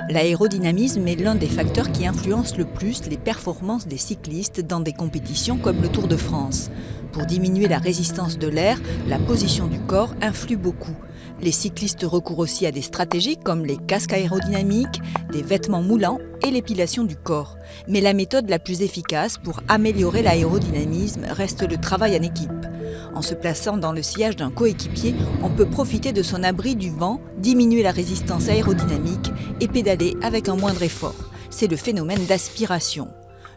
L'aérodynamisme est l'un des facteurs qui influence le plus les performances des cyclistes dans des compétitions comme le Tour de France. Pour diminuer la résistance de l'air, la position du corps influe beaucoup. Les cyclistes recourent aussi à des stratégies comme les casques aérodynamiques, des vêtements moulants et l'épilation du corps. Mais la méthode la plus efficace pour améliorer l'aérodynamisme reste le travail en équipe. En se plaçant dans le sillage d'un coéquipier, on peut profiter de son abri du vent, diminuer la résistance aérodynamique et pédaler avec un moindre effort. C'est le phénomène d'aspiration.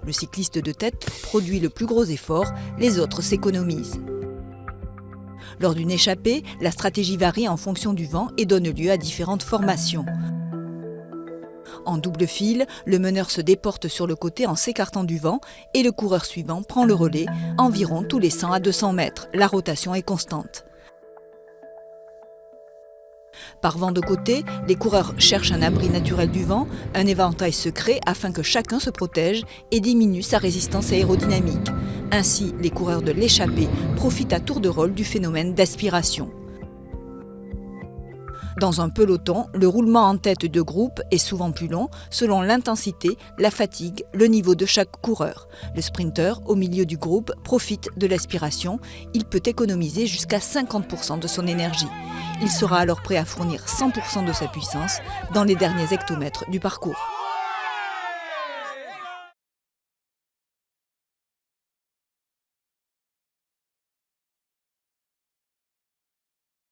Le cycliste de tête produit le plus gros effort, les autres s'économisent. Lors d'une échappée, la stratégie varie en fonction du vent et donne lieu à différentes formations. En double file, le meneur se déporte sur le côté en s'écartant du vent et le coureur suivant prend le relais environ tous les 100 à 200 mètres. La rotation est constante. Par vent de côté, les coureurs cherchent un abri naturel du vent, un éventail se crée afin que chacun se protège et diminue sa résistance aérodynamique. Ainsi, les coureurs de l'échappée profitent à tour de rôle du phénomène d'aspiration. Dans un peloton, le roulement en tête de groupe est souvent plus long selon l'intensité, la fatigue, le niveau de chaque coureur. Le sprinter, au milieu du groupe, profite de l'aspiration. Il peut économiser jusqu'à 50% de son énergie. Il sera alors prêt à fournir 100% de sa puissance dans les derniers hectomètres du parcours.